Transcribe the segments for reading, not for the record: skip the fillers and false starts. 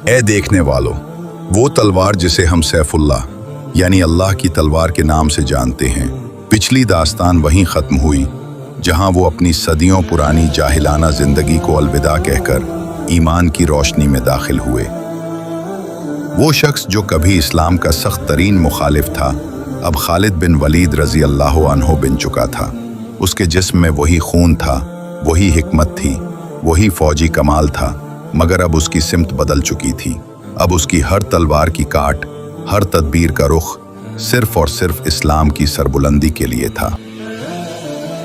اے دیکھنے والوں، وہ تلوار جسے ہم سیف اللہ یعنی اللہ کی تلوار کے نام سے جانتے ہیں، پچھلی داستان وہیں ختم ہوئی جہاں وہ اپنی صدیوں پرانی جاہلانہ زندگی کو الوداع کہہ کر ایمان کی روشنی میں داخل ہوئے۔ وہ شخص جو کبھی اسلام کا سخت ترین مخالف تھا، اب خالد بن ولید رضی اللہ عنہ بن چکا تھا۔ اس کے جسم میں وہی خون تھا، وہی حکمت تھی، وہی فوجی کمال تھا، مگر اب اس کی سمت بدل چکی تھی۔ اب اس کی ہر تلوار کی کاٹ، ہر تدبیر کا رخ صرف اور صرف اسلام کی سربلندی کے لیے تھا۔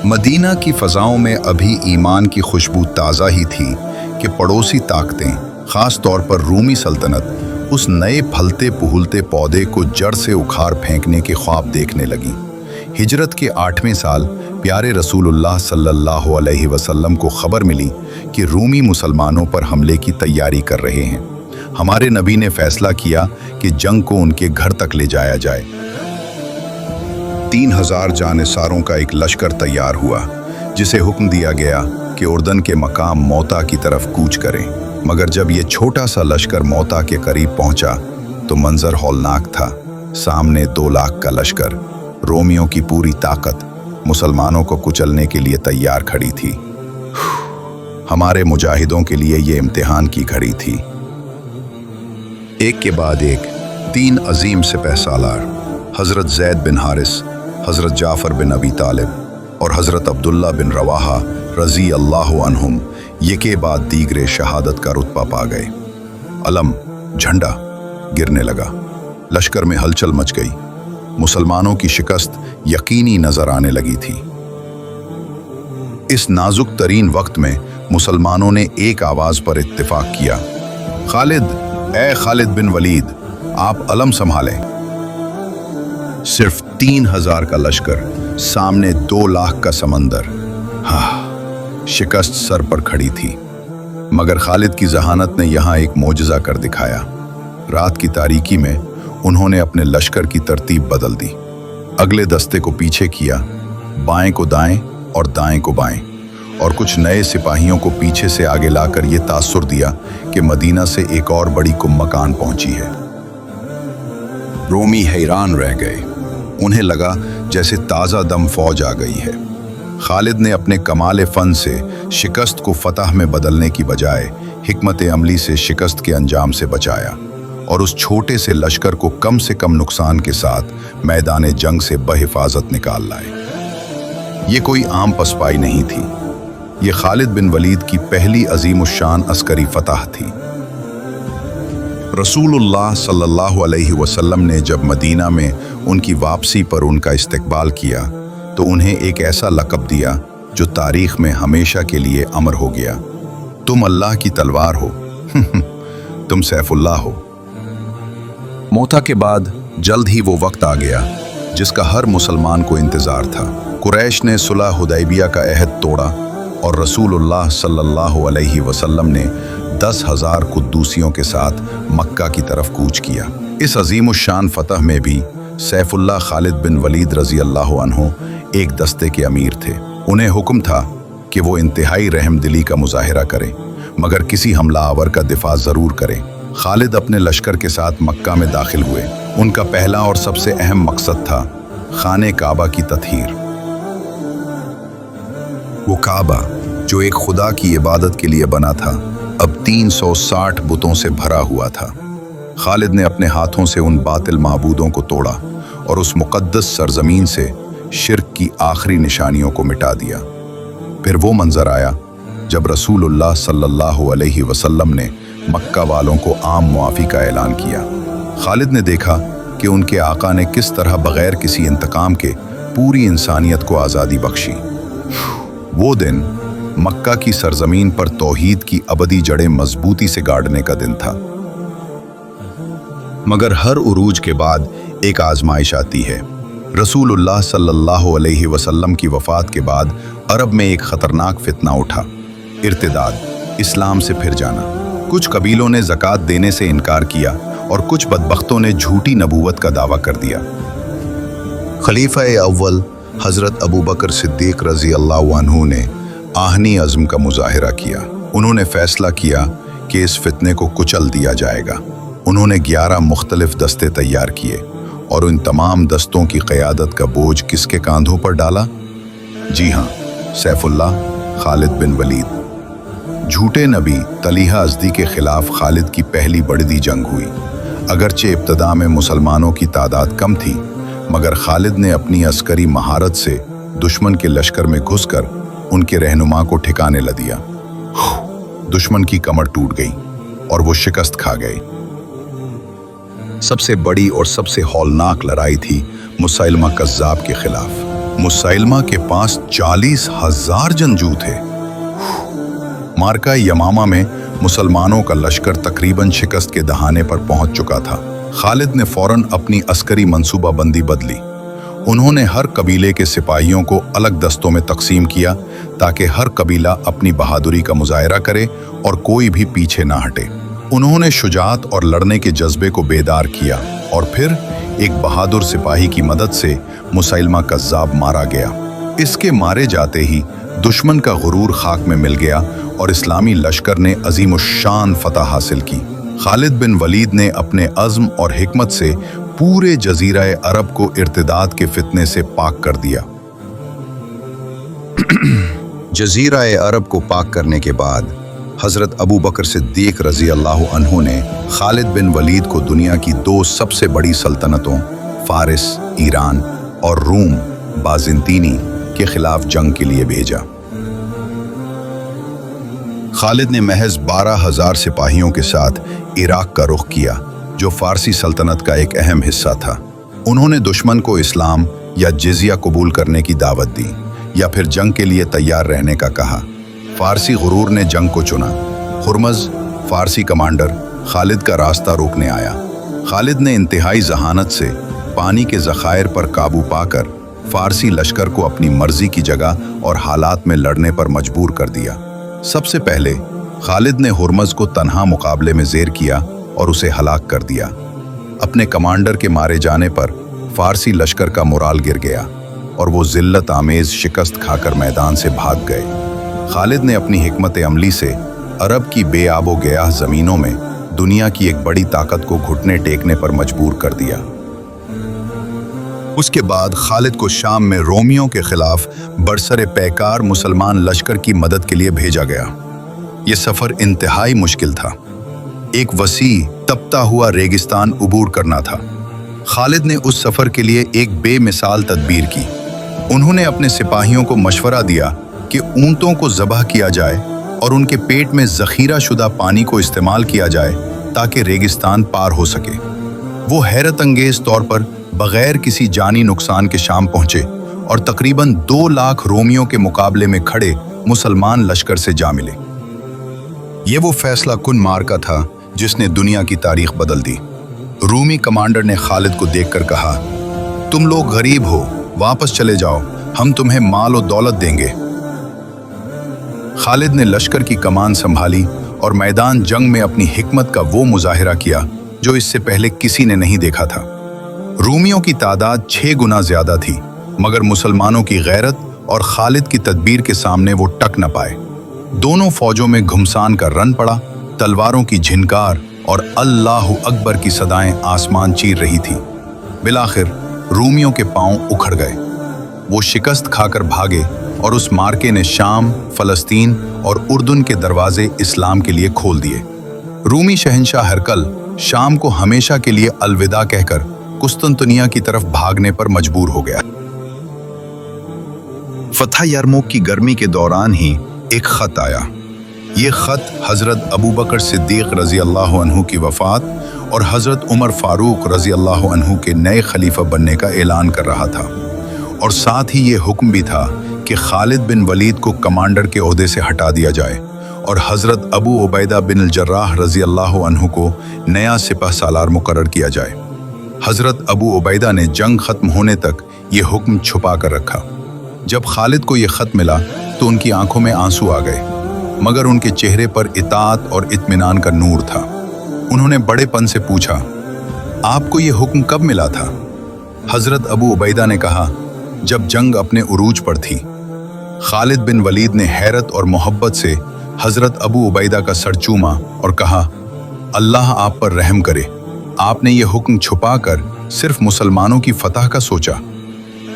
مدینہ کی فضاؤں میں ابھی ایمان کی خوشبو تازہ ہی تھی کہ پڑوسی طاقتیں، خاص طور پر رومی سلطنت، اس نئے پھلتے پھولتے پودے کو جڑ سے اکھاڑ پھینکنے کے خواب دیکھنے لگیں۔ ہجرت کے 8ویں سال پیارے رسول اللہ صلی اللہ علیہ وسلم کو خبر ملی کہ رومی مسلمانوں پر حملے کی تیاری کر رہے ہیں۔ ہمارے نبی نے فیصلہ کیا کہ جنگ کو ان کے گھر تک لے جایا جائے۔ 3000 جانصاروں کا ایک لشکر تیار ہوا، جسے حکم دیا گیا کہ اردن کے مقام موتا کی طرف کوچ کریں۔ مگر جب یہ چھوٹا سا لشکر موتا کے قریب پہنچا تو منظر ہولناک تھا۔ سامنے 2 لاکھ کا لشکر، رومیوں کی پوری طاقت مسلمانوں کو کچلنے کے لیے تیار کھڑی تھی۔ ہمارے مجاہدوں کے لیے یہ امتحان کی گھڑی تھی۔ ایک کے بعد ایک 3 عظیم سپہ سالار، حضرت زید بن حارث، حضرت جعفر بن ابی طالب اور حضرت عبداللہ بن رواحہ رضی اللہ عنہم یکے بعد دیگرے شہادت کا رتبہ پا گئے۔ علم، جھنڈا گرنے لگا، لشکر میں ہلچل مچ گئی، مسلمانوں کی شکست یقینی نظر آنے لگی تھی۔ اس نازک ترین وقت میں مسلمانوں نے ایک آواز پر اتفاق کیا، خالد، اے خالد بن ولید، آپ علم سنبھالیں۔ صرف 3000 کا لشکر، سامنے 2 لاکھ کا سمندر۔ شکست سر پر کھڑی تھی، مگر خالد کی ذہانت نے یہاں ایک معجزہ کر دکھایا۔ رات کی تاریکی میں انہوں نے اپنے لشکر کی ترتیب بدل دی۔ اگلے دستے کو پیچھے کیا، بائیں کو دائیں اور دائیں کو بائیں، اور کچھ نئے سپاہیوں کو پیچھے سے آگے لا کر یہ تاثر دیا کہ مدینہ سے ایک اور بڑی مکان پہنچی ہے۔ رومی حیران رہ گئے، انہیں لگا جیسے تازہ دم فوج آ گئی ہے۔ خالد نے اپنے کمال فن سے شکست کو فتح میں بدلنے کی بجائے حکمت عملی سے شکست کے انجام سے بچایا، اور اس چھوٹے سے لشکر کو کم سے کم نقصان کے ساتھ میدان جنگ سے بحفاظت نکال لائے۔ یہ کوئی عام پسپائی نہیں تھی، یہ خالد بن ولید کی پہلی عظیم الشان عسکری فتح تھی۔ رسول اللہ صلی اللہ علیہ وسلم نے جب مدینہ میں ان کی واپسی پر ان کا استقبال کیا تو انہیں ایک ایسا لقب دیا جو تاریخ میں ہمیشہ کے لیے امر ہو گیا، تم اللہ کی تلوار ہو، تم سیف اللہ ہو۔ موتا کے بعد جلد ہی وہ وقت آ گیا جس کا ہر مسلمان کو انتظار تھا۔ قریش نے صلح حدیبیہ کا عہد توڑا اور رسول اللہ صلی اللہ علیہ وسلم نے 10,000 قدوسیوں کے ساتھ مکہ کی طرف کوچ کیا۔ اس عظیم الشان فتح میں بھی سیف اللہ خالد بن ولید رضی اللہ عنہ ایک دستے کے امیر تھے۔ انہیں حکم تھا کہ وہ انتہائی رحم دلی کا مظاہرہ کریں، مگر کسی حملہ آور کا دفاع ضرور کریں۔ خالد اپنے لشکر کے ساتھ مکہ میں داخل ہوئے۔ ان کا پہلا اور سب سے اہم مقصد تھا خانہ کعبہ کی تطہیر۔ وہ کعبہ جو ایک خدا کی عبادت کے لیے بنا تھا، اب 360 بتوں سے بھرا ہوا تھا۔ خالد نے اپنے ہاتھوں سے ان باطل معبودوں کو توڑا اور اس مقدس سرزمین سے شرک کی آخری نشانیوں کو مٹا دیا۔ پھر وہ منظر آیا جب رسول اللہ صلی اللہ علیہ وسلم نے مکہ والوں کو عام معافی کا اعلان کیا۔ خالد نے دیکھا کہ ان کے آقا نے کس طرح بغیر کسی انتقام کے پوری انسانیت کو آزادی بخشی۔ وہ دن مکہ کی سرزمین پر توحید کی ابدی جڑیں مضبوطی سے گاڑنے کا دن تھا۔ مگر ہر عروج کے بعد ایک آزمائش آتی ہے۔ رسول اللہ صلی اللہ علیہ وسلم کی وفات کے بعد عرب میں ایک خطرناک فتنہ اٹھا، ارتداد، اسلام سے پھر جانا۔ کچھ قبیلوں نے زکوٰۃ دینے سے انکار کیا اور کچھ بدبختوں نے جھوٹی نبوت کا دعویٰ کر دیا۔ خلیفہ اول حضرت ابوبکر صدیق رضی اللہ عنہ نے آہنی عزم کا مظاہرہ کیا۔ انہوں نے فیصلہ کیا कि इस फितने को कुचल दिया जाएगा। उन्होंने 11 मुख्तलिफ दस्ते तैयार किए और उन तमाम दस्तों की क़यादत का बोझ किसके कांधों पर डाला? जी हाँ, सैफुल्लाह खालिद बिन वलीद। झूठे नबी तलीहा अज़दी के खिलाफ खालिद की पहली बड़ी जंग हुई। अगरचे इब्तदा में मुसलमानों की तादाद कम थी, मगर खालिद ने अपनी अस्करी महारत से दुश्मन के लश्कर में घुसकर उनके रहनुमा को ठिकाने ल दिया। दुश्मन की कमर टूट गई और वो शिकस्त खा गए। सबसे बड़ी और सबसे हौलनाक लड़ाई थी मुसैलमा कज़्ज़ाब के खिलाफ। मुसैलमा के पास 40,000 जंगजू थे। मार्का यमामा में मुसलमानों का लश्कर तकरीबन शिकस्त के दहाने पर पहुंच चुका था। खालिद ने फौरन अपनी अस्करी मंसूबाबंदी बदली। उन्होंने हर कबीले के सिपाहियों को अलग दस्तों में तकसीम किया ताकि हर कबीला अपनी बहादुरी का मुजाहरा करे और कोई भी पीछे ना हटे। उन्होंने शुजाअत और लड़ने के जज्बे को बेदार किया और फिर एक बहादुर सिपाही की मदद से मुसैलमा कज़्ज़ाब मारा गया। इसके मारे जाते ही दुश्मन का गुरूर खाक में मिल गया और इस्लामी लश्कर ने अजीमुश्शान फतह हासिल की। खालिद बिन वलीद ने अपने अज़्म और हिकमत से पूरे जजीरा अरब को इर्तिदाद के फितने से पाक कर दिया। जजीरा अरब को पाक करने के बाद हज़रत अबू बकर सिद्दीक़ रज़ी अल्लाह अन्हु ने खालिद बिन वलीद को दुनिया की 2 सबसे बड़ी सल्तनतों फारिस ईरान और रूम बाज़िंतीनी के खिलाफ जंग के लिए भेजा। खालिद ने महज 12,000 सिपाहियों के साथ इराक का रुख किया, जो फारसी सल्तनत का एक अहम हिस्सा था। उन्होंने दुश्मन को इस्लाम या जिज़िया कबूल करने की दावत दी या फिर जंग के लिए तैयार रहने का कहा। फारसी गुरूर ने जंग को चुना। हुर्मज़ फारसी कमांडर खालिद का रास्ता रोकने आया। खालिद ने इंतहाई जहानत से पानी के ज़खायर पर काबू पाकर फारसी लश्कर को अपनी मर्जी की जगह और हालात में लड़ने पर मजबूर कर दिया। सबसे पहले खालिद ने हुर्मज़ को तन्हा मुकाबले में ज़ेर किया और उसे हलाक कर दिया। अपने कमांडर के मारे जाने पर फारसी लश्कर का मुराल गिर गया और वो ज़िल्लत आमेज़ शिकस्त खाकर मैदान से भाग गए। खालिद ने अपनी हिकमत अमली से अरब की बेआबो गयाह ज़मीनों में दुनिया की एक बड़ी ताकत को घुटने टेकने पर मजबूर कर दिया। उसके बाद खालिद को शाम में रोमियों के खिलाफ बरसरे पैकार मुसलमान लश्कर की मदद के लिए भेजा गया। यह सफ़र इंतहाई मुश्किल था। एक वसी तपता हुआ रेगिस्तान उबूर करना था। खालिद ने उस सफ़र के लिए एक बेमिसाल तदबीर की। उन्होंने अपने सिपाहियों को मशवरा दिया कि ऊँटों को ज़बह किया जाए और उनके पेट में ज़ख़ीरा शुदा पानी को इस्तेमाल किया जाए ताकि रेगिस्तान पार हो सके। वो हैरत अंगेज़ तौर पर बग़ैर किसी जानी नुकसान के शाम पहुँचे और तकरीबन 2 लाख रोमियों के मुकाबले में खड़े मुसलमान लश्कर से जा मिले। ये वो फैसला कुन मार्का था जिसने दुनिया की तारीख बदल दी। रूमी कमांडर ने खालिद को देखकर कहा, तुम लोग गरीब हो, वापस चले जाओ, हम तुम्हें माल और दौलत देंगे। खालिद ने लश्कर की कमान संभाली और मैदान जंग में अपनी हिकमत का वो मुजाहिरा किया जो इससे पहले किसी ने नहीं देखा था। रूमियों की तादाद 6 गुना ज्यादा थी, मगर मुसलमानों की गैरत और खालिद की तदबीर के सामने वो टक न पाए। दोनों फौजों में घुमसान का रन पड़ा। तलवारों की झिनकार और अल्लाहु अकबर की सदाएं आसमान चीर रही थी। बिलाखिर रूमियों के पांव उखड़ गए। वो शिकस्त खाकर भागे और उस मार्के ने शाम, फलस्तीन और उर्दुन के दरवाजे इस्लाम के लिए खोल दिए। रूमी शहंशाह हरकल शाम को हमेशा के लिए अलविदा कहकर कुस्तुनतुनिया की तरफ भागने पर मजबूर हो गया। फतह यरमुक की गर्मी के दौरान ही एक खत आया। ये खत हज़रत अबू बकर सिद्दीक़ रज़ी अल्लाह अन्हु की वफ़ात और हज़रत उमर फ़ारूक रज़ी अल्लाह अन्हु के नए खलीफा बनने का ऐलान कर रहा था, और साथ ही ये हुक्म भी था कि खालिद बिन वलीद को कमांडर के ओहदे से हटा दिया जाए और हज़रत अबू उबैदा बिन अल जर्राह रज़ी अल्लाह अन्हु को नया सिपह सालार मुकर्रर किया जाए। हज़रत अबू उबैदा ने जंग ख़त्म होने तक ये हुक्म छुपा कर रखा। जब खालिद को ये ख़त मिला तो उनकी आंखों में आंसू आ गए, मगर उनके चेहरे पर इताअत और इत्मीनान का नूर था। उन्होंने बड़ेपन से पूछा, आपको ये हुक्म कब मिला था? हज़रत अबू उबैदा ने कहा, जब जंग अपने उरूज पर थी। खालिद बिन वलीद ने हैरत और मोहब्बत से हजरत अबू उबैदा का सर चूमा और कहा, अल्लाह आप पर रहम करे, आपने ये हुक्म छुपाकर सिर्फ मुसलमानों की फतह का सोचा।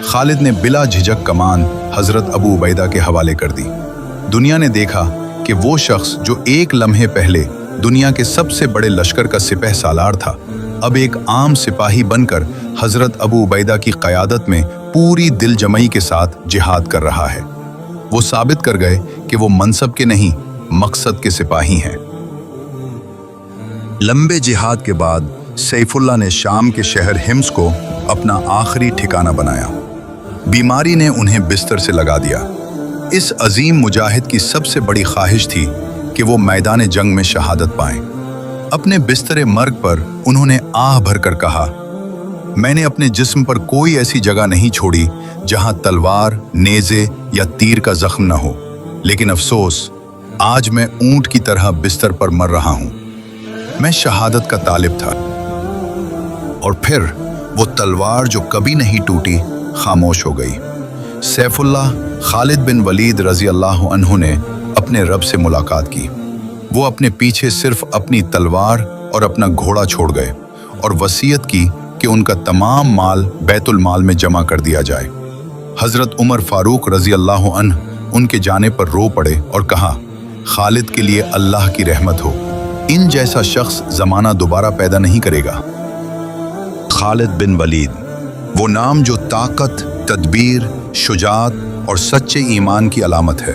खालिद ने बिला झिझक कमान हजरत अबू उबैदा के हवाले कर दी। दुनिया ने देखा कि वो शख्स जो एक लम्हे पहले दुनिया के सबसे बड़े लश्कर का सिपह सालार था, अब एक आम सिपाही बनकर हजरत अबू उबैदा की क़यादत में पूरी दिलजमई के साथ जिहाद कर रहा है। वो साबित कर गए कि वो मनसब के नहीं, मकसद के सिपाही हैं। लंबे जिहाद के बाद सैफुल्लाह ने शाम के शहर हिम्स को अपना आखिरी ठिकाना बनाया। बीमारी ने उन्हें बिस्तर से लगा दिया। इस अजीम मुजाहिद की सबसे बड़ी ख्वाहिश थी कि वो मैदान जंग में शहादत पाएं। अपने बिस्तरे मर्ग पर उन्होंने आह भरकर कहा, मैंने अपने जिस्म पर कोई ऐसी जगह नहीं छोड़ी जहां तलवार, नेज़े या तीर का जख्म न हो, लेकिन अफसोस आज मैं ऊंट की तरह बिस्तर पर मर रहा हूं। मैं शहादत का तालिब था। और फिर वो तलवार जो कभी नहीं टूटी खामोश हो गई। सैफुल्लाह खालिद बिन वलीद रजी अल्लाह अन्हु ने अपने रब से मुलाकात की। वो अपने पीछे सिर्फ अपनी तलवार और अपना घोड़ा छोड़ गए और वसीयत की कि उनका तमाम माल बैतुल माल में जमा कर दिया जाए। हजरत उमर फारूक रजी अल्लाह अन्हु उनके जाने पर रो पड़े और कहा, खालिद के लिए अल्लाह की रहमत हो, इन जैसा शख्स जमाना दोबारा पैदा नहीं करेगा। खालिद बिन वलीद, वो नाम जो ताकत, तदबीर, शुजात और सच्चे ईमान की अलामत है।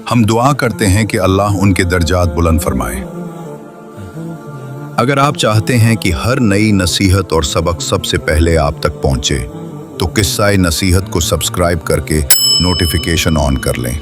हम दुआ करते हैं कि अल्लाह उनके दर्जात बुलंद फरमाए। अगर आप चाहते हैं कि हर नई नसीहत और सबक सबसे पहले आप तक पहुंचे, तो किस्सा-ए-नसीहत को सब्सक्राइब करके नोटिफिकेशन ऑन कर लें।